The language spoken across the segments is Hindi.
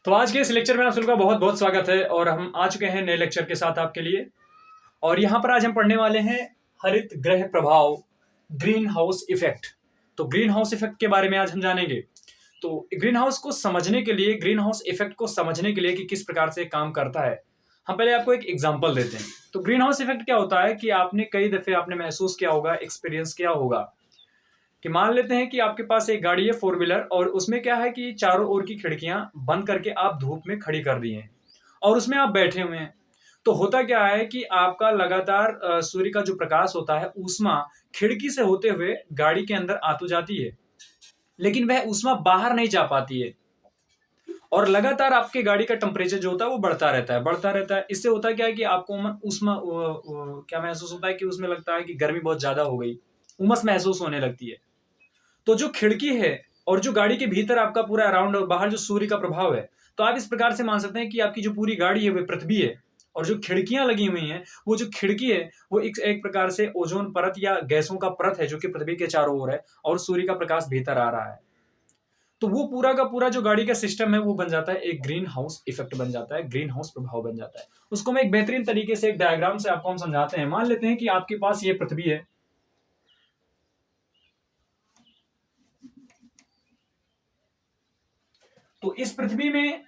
तो आज के इस लेक्चर में आप सबका बहुत बहुत स्वागत है और हम आ चुके हैं नए लेक्चर के साथ आपके लिए। और यहाँ पर आज हम पढ़ने वाले हैं हरित गृह प्रभाव, ग्रीन हाउस इफेक्ट। तो ग्रीन हाउस इफेक्ट के बारे में आज हम जानेंगे। तो ग्रीन हाउस को समझने के लिए, ग्रीन हाउस इफेक्ट को समझने के लिए कि किस प्रकार से काम करता है, हम पहले आपको एक एग्जांपल देते हैं। तो ग्रीन हाउस इफेक्ट क्या होता है कि आपने कई दफे आपने महसूस किया होगा, एक्सपीरियंस किया होगा कि मान लेते हैं कि आपके पास एक गाड़ी है 4 व्हीलर और उसमें क्या है कि चारों ओर की खिड़कियां बंद करके आप धूप में खड़ी कर दी हैं और उसमें आप बैठे हुए हैं। तो होता क्या है कि आपका लगातार सूर्य का जो प्रकाश होता है, ऊष्मा खिड़की से होते हुए गाड़ी के अंदर आ तो जाती है, लेकिन वह ऊष्मा बाहर नहीं जा पाती है और लगातार आपके गाड़ी का टेम्परेचर जो होता है वो बढ़ता रहता है। इससे होता क्या है कि आपको ऊष्मा क्या महसूस होता है कि उसमें लगता है कि गर्मी बहुत ज्यादा हो गई, उमस महसूस होने लगती है। तो जो खिड़की है और जो गाड़ी के भीतर आपका पूरा अराउंड और बाहर जो सूर्य का प्रभाव है, तो आप इस प्रकार से मान सकते हैं कि आपकी जो पूरी गाड़ी है वो पृथ्वी है और जो खिड़कियां लगी हुई हैं, वो जो खिड़की है वो एक प्रकार से ओजोन परत या गैसों का परत है जो कि पृथ्वी के चारों ओर है और सूर्य का प्रकाश भीतर आ रहा है। तो वो पूरा का पूरा जो गाड़ी का सिस्टम है वो बन जाता है, एक ग्रीन हाउस इफेक्ट बन जाता है, ग्रीन हाउस प्रभाव बन जाता है। उसको मैं एक बेहतरीन तरीके से एक डायग्राम से आपको हम समझाते हैं। मान लेते हैं कि आपके पास ये पृथ्वी है, तो इस पृथ्वी में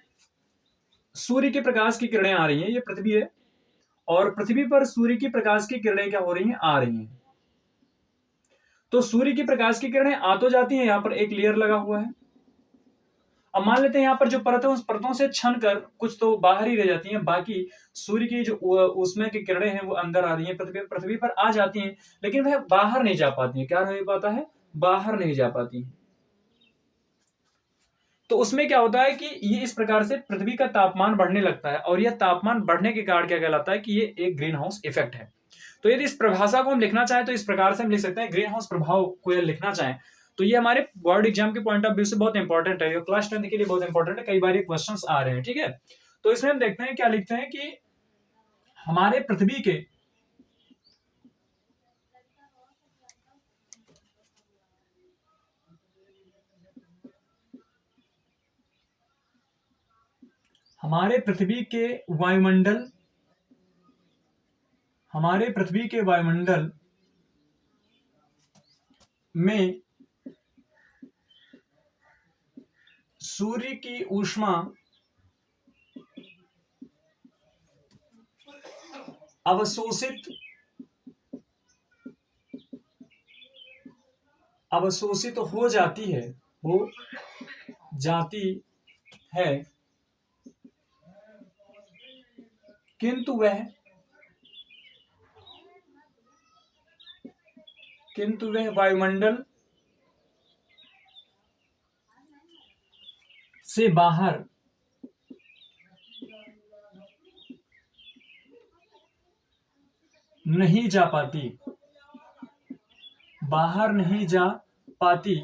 सूर्य के प्रकाश की किरणें आ रही हैं, ये पृथ्वी है और पृथ्वी पर सूर्य की प्रकाश की किरणें क्या हो रही हैं, आ रही हैं। तो सूर्य की प्रकाश की किरणें आ तो जाती हैं, यहां पर एक लेयर लगा हुआ है। अब मान लेते हैं यहां पर जो परत है उस परतों से छन कर कुछ तो बाहर ही रह जाती हैं, बाकी सूर्य की जो उसमें की किरणें हैं वो अंदर आ रही हैं, पृथ्वी पर आ जाती हैं, लेकिन वह बाहर नहीं जा पाती हैं। क्या नहीं पाता है, बाहर नहीं जा पाती हैं। तो उसमें क्या होता है कि ये इस प्रकार से पृथ्वी का तापमान बढ़ने लगता है और यह तापमान बढ़ने के कारण क्या कहलाता है कि ये एक ग्रीन हाउस इफेक्ट है। तो यदि इस परिभाषा को हम लिखना चाहें तो इस प्रकार से हम लिख सकते हैं, ग्रीन हाउस प्रभाव को यदि लिखना चाहें तो ये हमारे बोर्ड एग्जाम के पॉइंट ऑफ व्यू से बहुत इंपॉर्टेंट है, क्लास 10 के लिए बहुत इंपॉर्टेंट है, कई बार ये क्वेश्चंस आ रहे हैं। ठीक है, तो इसमें हम देखते हैं क्या लिखते हैं कि हमारे पृथ्वी के हमारे पृथ्वी के वायुमंडल हमारे पृथ्वी के वायुमंडल में सूर्य की ऊष्मा अवशोषित हो जाती है, हो जाती है, किंतु वह वायुमंडल से बाहर नहीं जा पाती, बाहर नहीं जा पाती।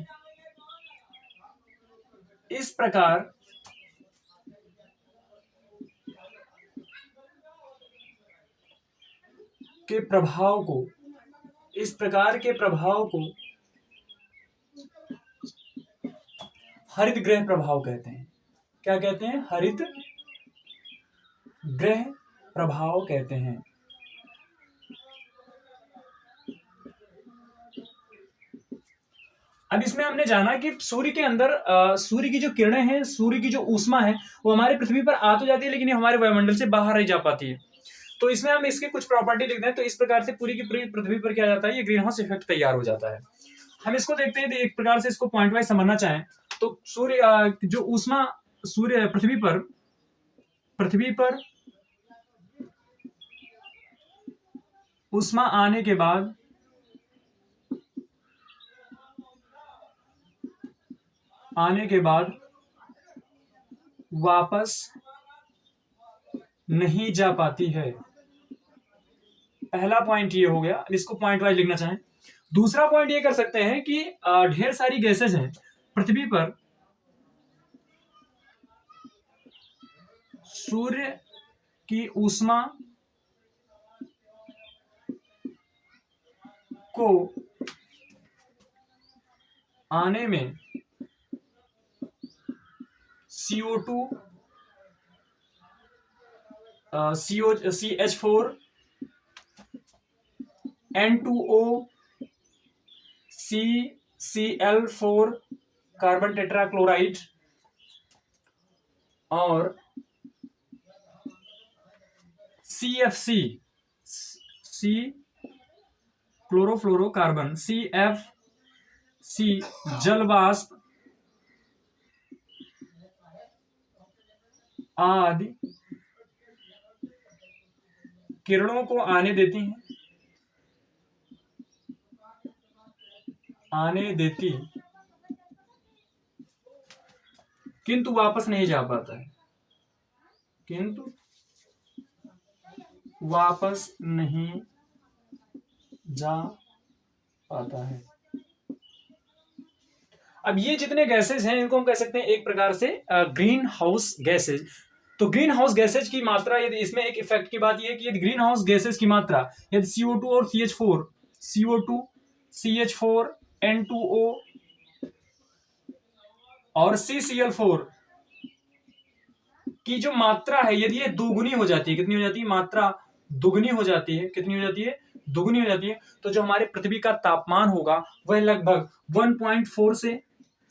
इस प्रकार के प्रभाव को इस प्रकार के प्रभाव को हरित गृह प्रभाव कहते हैं। क्या कहते हैं, हरित गृह प्रभाव कहते हैं। अब इसमें हमने जाना कि सूर्य के अंदर सूर्य की जो किरणें हैं, सूर्य की जो ऊष्मा है वो हमारे पृथ्वी पर आ तो जाती है, लेकिन ये हमारे वायुमंडल से बाहर नहीं जा पाती है। तो इसमें हम इसके कुछ प्रॉपर्टी लिखते हैं। तो इस प्रकार से पूरी की पूरी पृथ्वी पर क्या जाता है, ये ग्रीन हाउस इफेक्ट तैयार हो जाता है। हम इसको देखते हैं, एक प्रकार से इसको पॉइंट वाइज समझना चाहें तो सूर्य जो ऊष्मा सूर्य पृथ्वी पर ऊष्मा आने के बाद वापस नहीं जा पाती है। पहला पॉइंट ये हो गया, इसको पॉइंट वाइज लिखना चाहें। दूसरा पॉइंट ये कर सकते हैं कि ढेर सारी गैसेज हैं पृथ्वी पर, सूर्य की ऊष्मा को आने में CO2 CH4 N2O CCl4 carbon tetrachloride और CFC C क्लोरोफ्लोरोकार्बन CFC जल वाष्प आदि किरणों को आने देती किंतु वापस नहीं जा पाता है, किंतु वापस नहीं जा पाता है। अब ये जितने गैसेज हैं इनको हम कह सकते हैं एक प्रकार से ग्रीन हाउस गैसेज। तो ग्रीन हाउस गैसेज की मात्रा, यदि इसमें एक इफेक्ट की बात यह है कि यदि ग्रीन हाउस गैसेज की मात्रा यदि CO2 और CO2 CH4 N2O और CCl4 की जो मात्रा है यदि ये दोगुनी हो जाती है, कितनी हो जाती है, मात्रा दुगनी हो जाती है, कितनी हो जाती है, दुगनी हो जाती है, तो जो हमारे पृथ्वी का तापमान होगा वह लगभग 1.4 से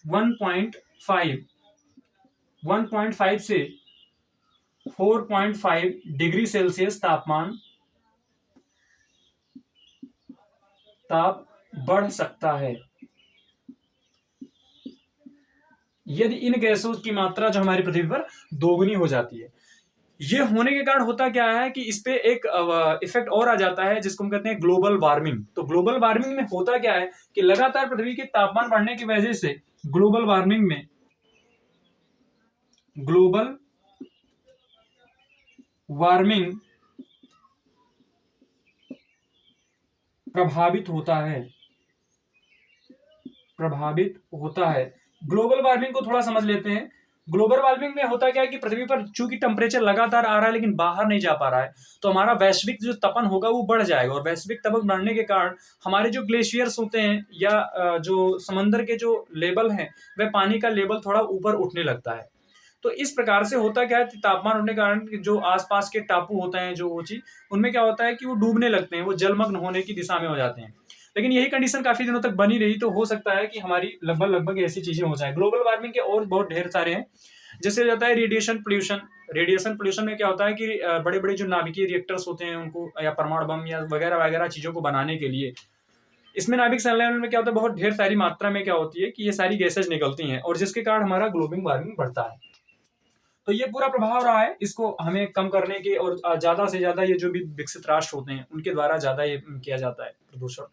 1.5 से 4.5 डिग्री सेल्सियस ताप बढ़ सकता है यदि इन गैसों की मात्रा जो हमारी पृथ्वी पर दोगुनी हो जाती है। ये होने के कारण होता क्या है कि इस पे एक इफेक्ट और आ जाता है जिसको हम कहते हैं ग्लोबल वार्मिंग। तो ग्लोबल वार्मिंग में होता क्या है कि लगातार पृथ्वी के तापमान बढ़ने की वजह से ग्लोबल वार्मिंग प्रभावित होता है। ग्लोबल वार्मिंग को थोड़ा समझ लेते हैं। ग्लोबल वार्मिंग में होता क्या है कि पृथ्वी पर चूंकि टेम्परेचर लगातार आ रहा है लेकिन बाहर नहीं जा पा रहा है, तो हमारा वैश्विक जो तपन होगा वो बढ़ जाएगा, और वैश्विक तपन बढ़ने के कारण हमारे जो ग्लेशियर्स होते हैं या जो समंदर के जो लेवल हैं वह पानी का लेवल थोड़ा ऊपर उठने लगता है। तो इस प्रकार से होता क्या है, तापमान उठने के कारण जो आसपास के टापू होते हैं जो ऊंची, उनमें क्या होता है कि वो डूबने लगते हैं, वो जलमग्न होने की दिशा में हो जाते हैं। लेकिन यही कंडीशन काफी दिनों तक बनी रही तो हो सकता है कि हमारी लगभग ऐसी चीजें हो जाए। ग्लोबल वार्मिंग के और बहुत ढेर सारे हैं, जैसे हो जाता है रेडिएशन पोल्यूशन में क्या होता है कि बड़े बड़े जो नाभिकीय रिएक्टर्स होते हैं उनको या परमाणु बम या वगैरह वगैरह चीजों को बनाने के लिए इसमें नाभिक संलयन में क्या होता है, बहुत ढेर सारी मात्रा में क्या होती है कि ये सारी गैसेज निकलती हैं और जिसके कारण हमारा ग्लोबल वार्मिंग बढ़ता है। तो ये पूरा प्रभाव रहा है, इसको हमें कम करने के और ज्यादा से ज्यादा ये जो भी विकसित राष्ट्र होते हैं उनके द्वारा ज्यादा ये किया जाता है प्रदूषण।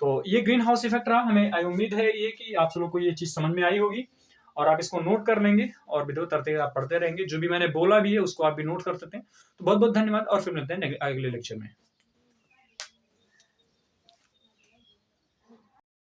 तो ये ग्रीन हाउस इफेक्ट रहा। हमें उम्मीद है ये कि आप लोग को ये चीज समझ में आई होगी और आप इसको नोट कर लेंगे और वीडियो तरते आप पढ़ते रहेंगे। जो भी मैंने बोला भी है उसको आप भी नोट कर सकते हैं। तो बहुत बहुत धन्यवाद और फिर मिलते हैं अगले लेक्चर में।